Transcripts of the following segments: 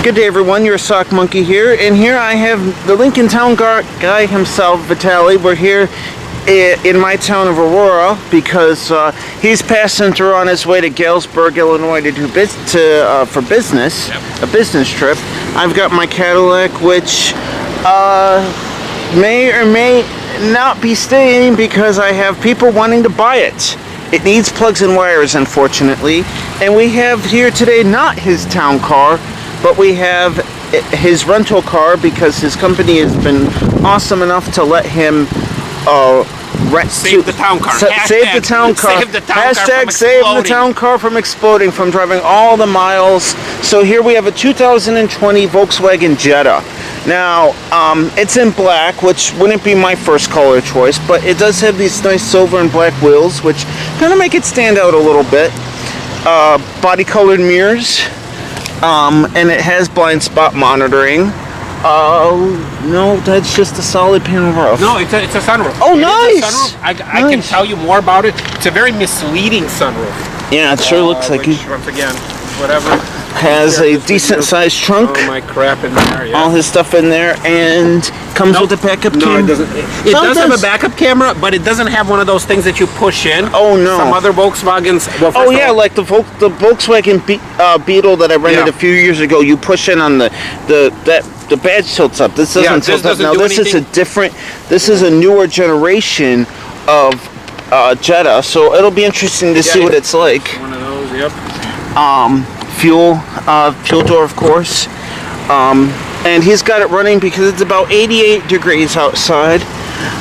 Good day, everyone. Your Sock Monkey here, and here I have the Lincoln Town guy himself, Vitaly. We're here in my town of Aurora because he's passing through on his way to Galesburg, Illinois to do for business, a business trip. I've got my Cadillac, which may or may not be staying because I have people wanting to buy it. It needs plugs and wires, unfortunately, and we have here today not his town car, but we have his rental car because his company has been awesome enough to let him save the town car. Save the town car. Hashtag save the town car from exploding, from driving all the miles. So here we have a 2020 Volkswagen Jetta. Now, it's in black, which wouldn't be my first color choice, but it does have these nice silver and black wheels, which kind of make it stand out a little bit. Body colored mirrors, and it has blind spot monitoring. No, that's just a solid panel roof. No, it's a sunroof. Oh, nice! I can tell you more about it. It's a very misleading sunroof. Yeah, it sure looks like it. Once again, whatever. Has a decent sized trunk. All my crap in there, yeah. All his stuff in there, and comes with a backup camera. No, it doesn't. It does have a backup camera, but it doesn't have one of those things that you push in. Oh no! Some other Volkswagens. Well, oh yeah, like the Volkswagen Beetle that I rented a few years ago. You push in on the badge tilts up. This doesn't tilt up. Now this is a different. This is a newer generation of Jetta, so it'll be interesting to see what it's like. One of those, yep. Fuel door, of course, and he's got it running because it's about 88 degrees outside.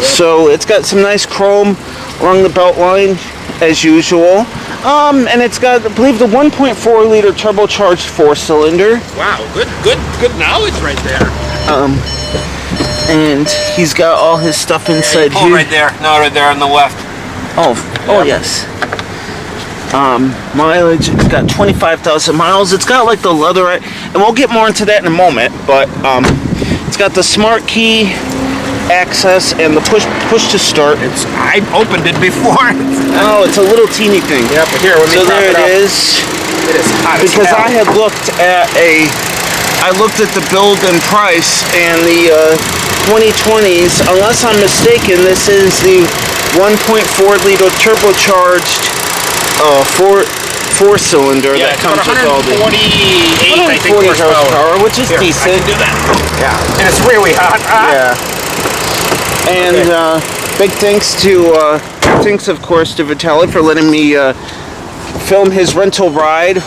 So it's got some nice chrome along the belt line as usual, and it's got, I believe, the 1.4 liter turbocharged 4-cylinder. Wow, good knowledge right there. And he's got all his stuff inside here. Right there, no, right there on the left. Oh yes. Mileage, it's got 25,000 miles. It's got like the leatherette, and we'll get more into that in a moment, but it's got the smart key access and the push to start. I opened it before. Oh, it's a little teeny thing. Yeah, but here, so there it is. It is hot because I had looked at the build and price, and the 2020s, unless I'm mistaken, this is the 1.4 liter turbocharged 4-cylinder that comes with all the 140 horsepower, which is decent. I can do that. Yeah, and it's really hot. Yeah. And big thanks of course to Vitaly for letting me film his rental ride.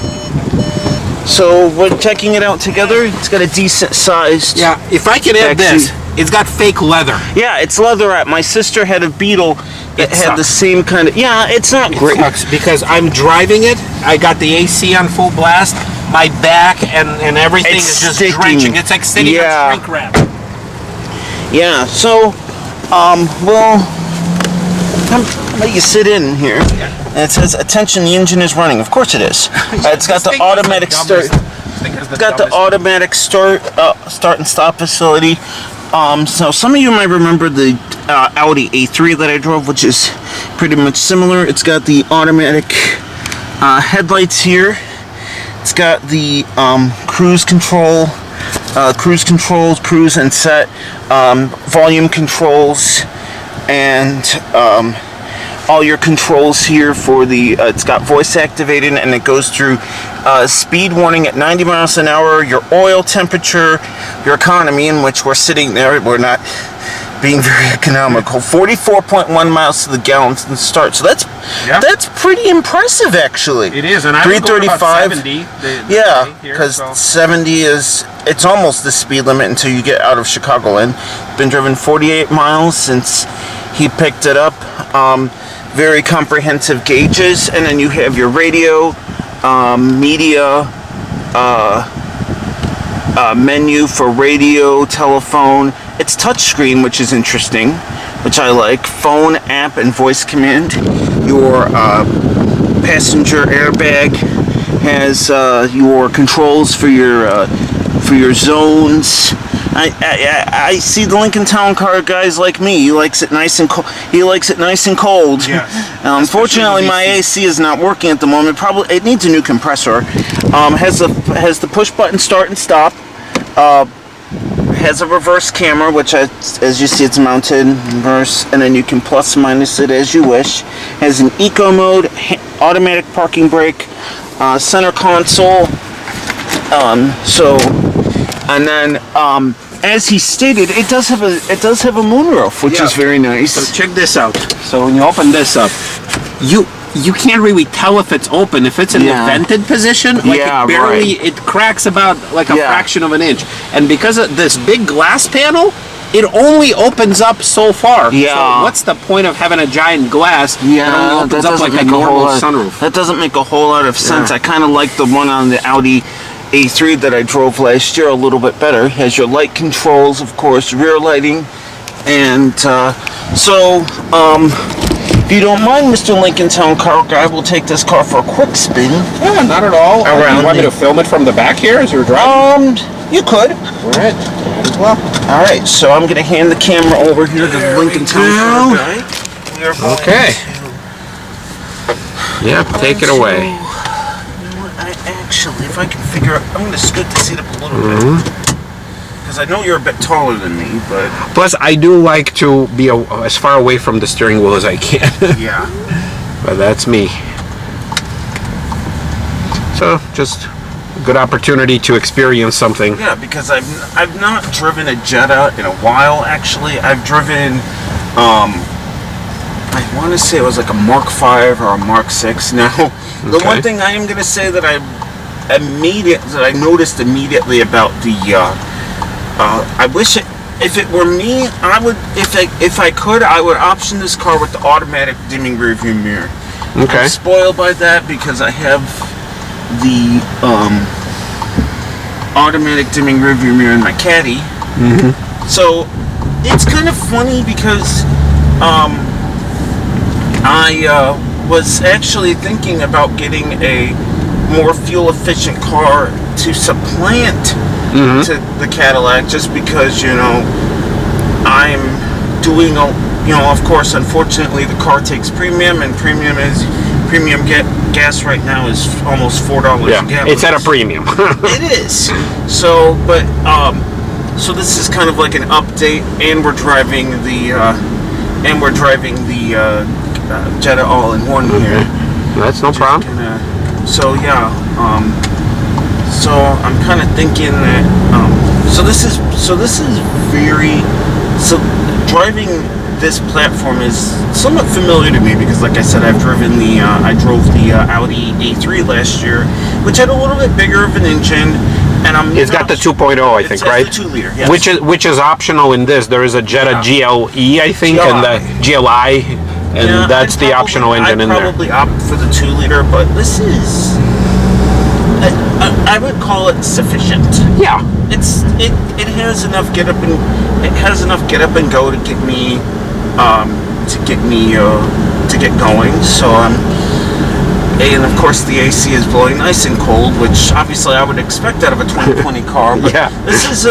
So we're checking it out together. It's got a decent sized. Yeah, if I can add this, it's got fake leather. Yeah, it's leatherette. My sister had a Beetle that had the same kind of. Yeah, it's not great. It sucks because I'm driving it. I got the AC on full blast. My back and everything is just drenching. It's like sitting on shrink wrap. Yeah. So, well, I'll let you sit in here. Yeah. And it says, "Attention, the engine is running." Of course it is. It's got the automatic start. It's got the automatic start and stop facility. So some of you might remember the Audi A3 that I drove, which is pretty much similar. It's got the automatic headlights here. It's got the cruise control, cruise and set, volume controls, and all your controls here for the, it's got voice activated, and it goes through speed warning at 90 miles an hour, your oil temperature, your economy, in which we're sitting there, we're not being very economical, 44.1 miles to the gallon to the start. So that's pretty impressive, actually. It is, and I was going about 70. Because 70 is, it's almost the speed limit until you get out of Chicagoland. Been driven 48 miles since he picked it up. Very comprehensive gauges, and then you have your radio, media, menu for radio, telephone. It's touchscreen, which is interesting, which I like. Phone, app, and voice command. Your passenger airbag has your controls for your zones. I see the Lincoln Town Car guys like me. He likes it nice and cold. He likes it nice and cold. Yes. Unfortunately, my AC is not working at the moment. Probably it needs a new compressor. Has the push button start and stop. Has a reverse camera, which as you see, it's mounted reverse, and then you can plus minus it as you wish. Has an eco mode, automatic parking brake, center console. And then as he stated, it does have a moonroof, which is very nice. So check this out. So when you open this up, you can't really tell if it's open. If it's in the vented position, like it barely, it cracks about like a fraction of an inch. And because of this big glass panel, it only opens up so far. Yeah. So what's the point of having a giant glass that only opens up like a normal sunroof? That doesn't make a whole lot of sense. I kind of like the one on the Audi A3 that I drove last year a little bit better. It has your light controls, of course, rear lighting, and if you don't mind, Mr. Lincoln Town Car Guy, we'll take this car for a quick spin. Yeah, not at all. You want me to film it from the back here as you're driving? You could. All right. Might as well. All right, so I'm going to hand the camera over here to the Lincoln Town Car Guy. Okay. Yep, take it away. Actually, if I can figure out, I'm going to scoot the seat up a little bit. Because I know you're a bit taller than me, but... Plus, I do like to be as far away from the steering wheel as I can. Yeah. But that's me. So, just a good opportunity to experience something. Yeah, because I've not driven a Jetta in a while, actually. I've driven, I want to say it was like a Mark V or a Mark 6. Now, the one thing I am going to say that I noticed immediately about the... I wish if it were me, I would, if I could, I would option this car with the automatic dimming rearview mirror. Okay. I'm spoiled by that because I have the automatic dimming rearview mirror in my Caddy. So it's kind of funny because I was actually thinking about getting a more fuel efficient car to supplant to the Cadillac, just because, you know, I'm doing of course, unfortunately the car takes premium, and premium gas right now is almost $4 a gallon. It's at a premium. It is. So, but so this is kind of like an update, and we're driving the Jetta all-in-one here. That's no problem. So yeah, so I'm kind of thinking that so driving this platform is somewhat familiar to me, because like I said, I drove the Audi A3 last year, which had a little bit bigger of an engine, and it's got the 2.0, I think, right? It's the 2-liter, yes. Which is optional in this. There is a Jetta GLE, I think, and the GLI, and that's the optional engine in there. I'd probably opt for the 2-liter, but this is, I would call it sufficient. Yeah. It has enough get up and go to get me to get going. So and of course the AC is blowing nice and cold, which obviously I would expect out of a 2020 car. But this is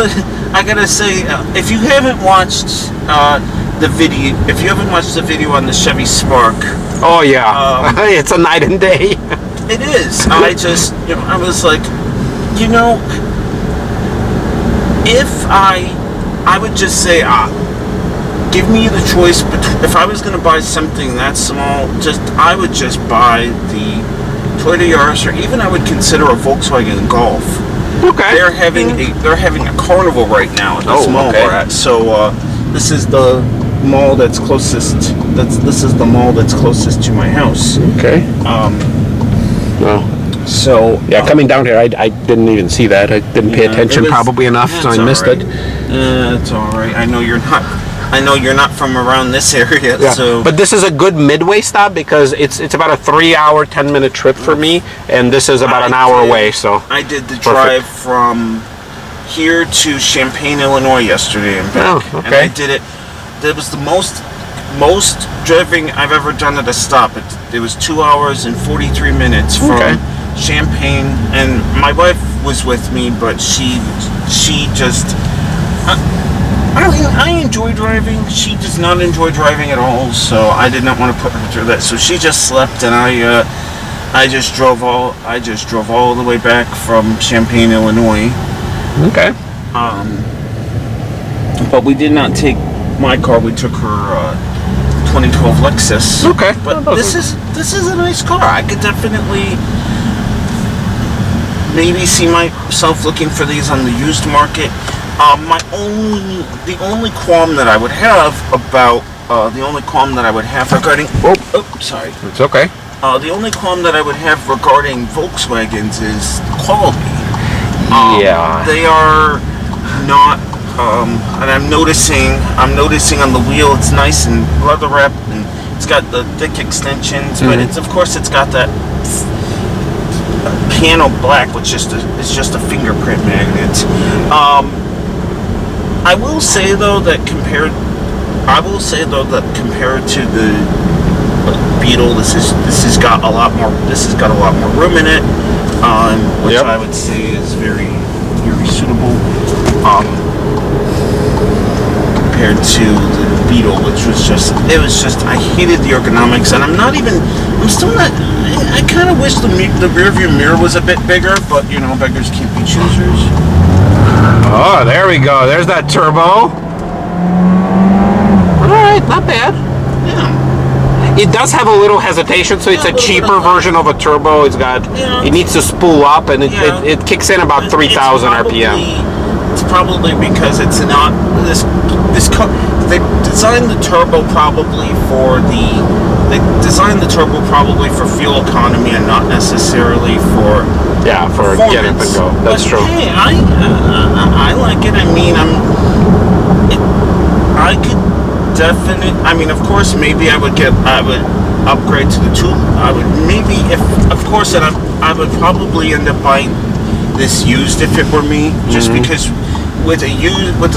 I gotta say, if you haven't watched the video on the Chevy Spark. Oh yeah, it's a night and day. It is. I was like, if I would just say, give me the choice between, if I was going to buy something that small, I would just buy the Toyota Yaris, or even I would consider a Volkswagen Golf. Okay. They're having a carnival right now at this mall we're at. So this is the mall that's closest. This is the mall that's closest to my house. Okay. So yeah, coming down here, I didn't even see that. I didn't pay attention probably enough, so I missed it. It's all right. I know you're not from around this area. Yeah. So, but this is a good midway stop, because it's about a 3-hour, 10-minute trip for me, and this is about an hour away. So I did the drive from here to Champaign, Illinois yesterday and back. Oh, okay. And I did it. That was the most driving I've ever done at a stop. It was 2 hours and 43 minutes from Champaign, and my wife was with me, but she just I enjoy driving. She does not enjoy driving at all, so I did not want to put her through that. So she just slept, and I just drove all the way back from Champaign, Illinois. Okay. But we did not take my car. We took her 2012 Lexus. Okay. But this is a nice car. I could definitely maybe see myself looking for these on the used market. The only qualm that I would have regarding sorry. It's okay. The only qualm that I would have regarding Volkswagens is quality. They are not, and I'm noticing on the wheel it's nice and leatherette, and it's got the thick extensions, but it's got that piano black, which is just a fingerprint magnet. I will say though that compared to the Beetle, this has got a lot more room in it, which I would say is very suitable compared to the Beetle, which was just I hated the ergonomics, and I kind of wish the rear view mirror was a bit bigger, but beggars can't be choosers. Oh, there we go. There's that turbo. All right, not bad. Yeah. It does have a little hesitation, so it's a cheaper version of a turbo. It needs to spool up, and it kicks in about 3,000 RPM. It's probably because it's not this car. They designed the turbo probably for fuel economy and not necessarily for get up and go. That's true. Hey, I like it. I mean, I could definitely. I mean, of course, maybe I would upgrade to the two. I would I would probably end up buying this used if it were me, just because with a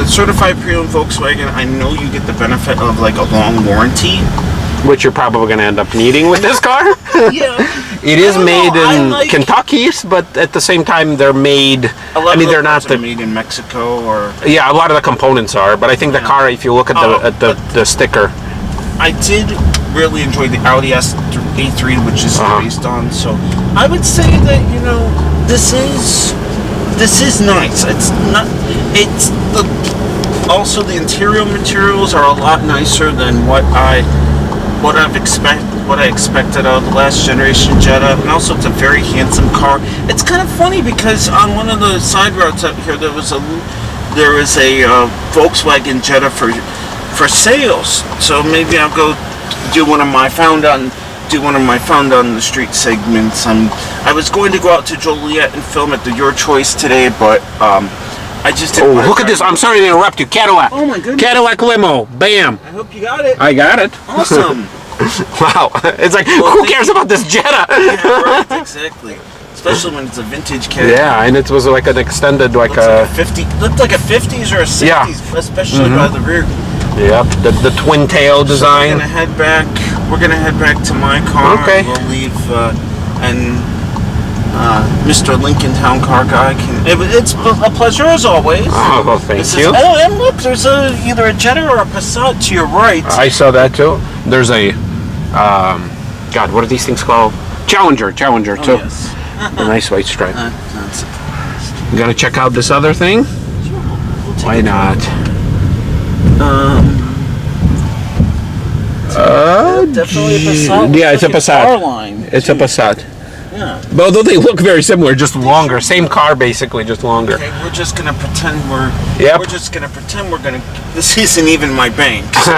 certified pre-owned Volkswagen, I know you get the benefit of like a long warranty, which you're probably going to end up needing with this car. Yeah. It is made in Kentucky, but at the same time, they're made. They're not made in Mexico or. Yeah, a lot of the components are, but I think the car, if you look at the sticker. I did really enjoy the Audi A3, which is based on. So I would say that this is nice. It's not. It's also the interior materials are a lot nicer than what I expected out of the last generation Jetta, and also it's a very handsome car. It's kind of funny because on one of the side roads up here there was a Volkswagen Jetta for sales. So maybe I'll go do one of my found on the street segments. I was going to go out to Joliet and film at the Your Choice today, but I just didn't. Oh, look at this! I'm sorry to interrupt you. Cadillac. Oh my goodness. Cadillac limo. Bam. I hope you got it. I got it. Awesome. Wow. It's like, who cares about this Jetta? Yeah, right. Exactly. Especially when it's a vintage Cadillac. Yeah, and it was like an extended, looked like a 50s or a 60s, especially by the rear. Yep, the twin tail design. So we're gonna head back to my car. Okay. We'll leave, and Mr. Lincoln Town Car Guy it's a pleasure as always. Oh, well, thank you. And look, there's either a Jetta or a Passat to your right. I saw that too. There's a, God, what are these things called? Challenger too. Yes. A nice white stripe. Not surprised. You gonna check out this other thing? Why not? Definitely a Passat. Yeah, it's a Passat. Line, it's a Passat. Yeah. But although they look very similar, just longer. Same car, basically, just longer. Okay, we're just gonna pretend we're. Yep. We're just gonna pretend we're gonna. This isn't even my bank. So,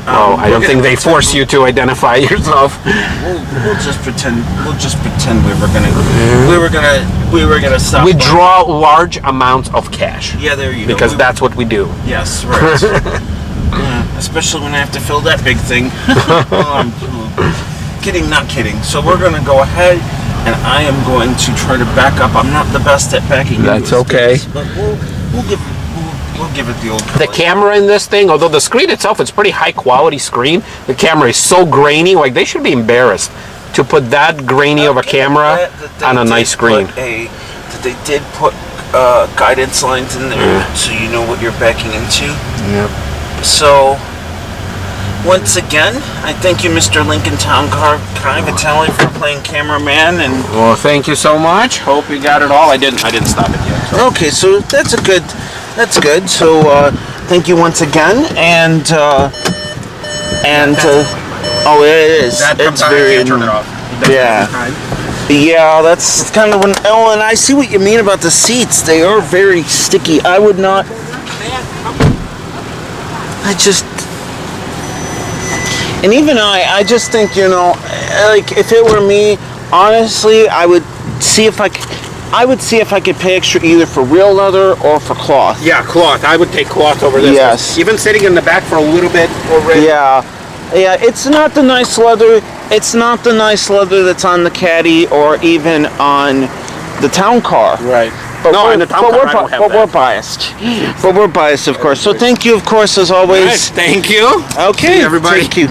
I don't think they force you to identify yourself. We'll just pretend. We'll just pretend we were gonna stop. We draw large amounts of cash. Yeah, there you go. Because that's what we do. Yes, right. Yeah, especially when I have to fill that big thing. Kidding, not kidding. So we're going to go ahead, and I am going to try to back up. I'm not the best at backing. That's okay. But we'll give it the old. The camera in this thing, although the screen itself is pretty high quality screen, the camera is so grainy. Like they should be embarrassed to put that grainy of a camera on a nice screen. They did put guidance lines in there, so you know what you're backing into. Yep. So, once again, I thank you, Mr. Lincoln Town Car Guy Vitale, for playing cameraman. And well, thank you so much. Hope you got it all. I didn't stop it yet. So. Okay, so that's good. So, thank you once again, and oh, it is. It's very. Turn it off. Yeah. Yeah, that's kind of when. Oh, and I see what you mean about the seats. They are very sticky. I would not. And even I just think, you know, like if it were me, honestly, I would see if I could pay extra either for real leather or for cloth. Yeah, cloth. I would take cloth over this. Yes. Even sitting in the back for a little bit already. Yeah. Yeah, it's not the nice leather. It's not the nice leather that's on the Caddy or even on the town car. Right. But no, in the town car, I don't have that. We're biased. But we're biased, of course. So thank you, of course, as always. Right, thank you. Okay. See you, everybody. Thank you.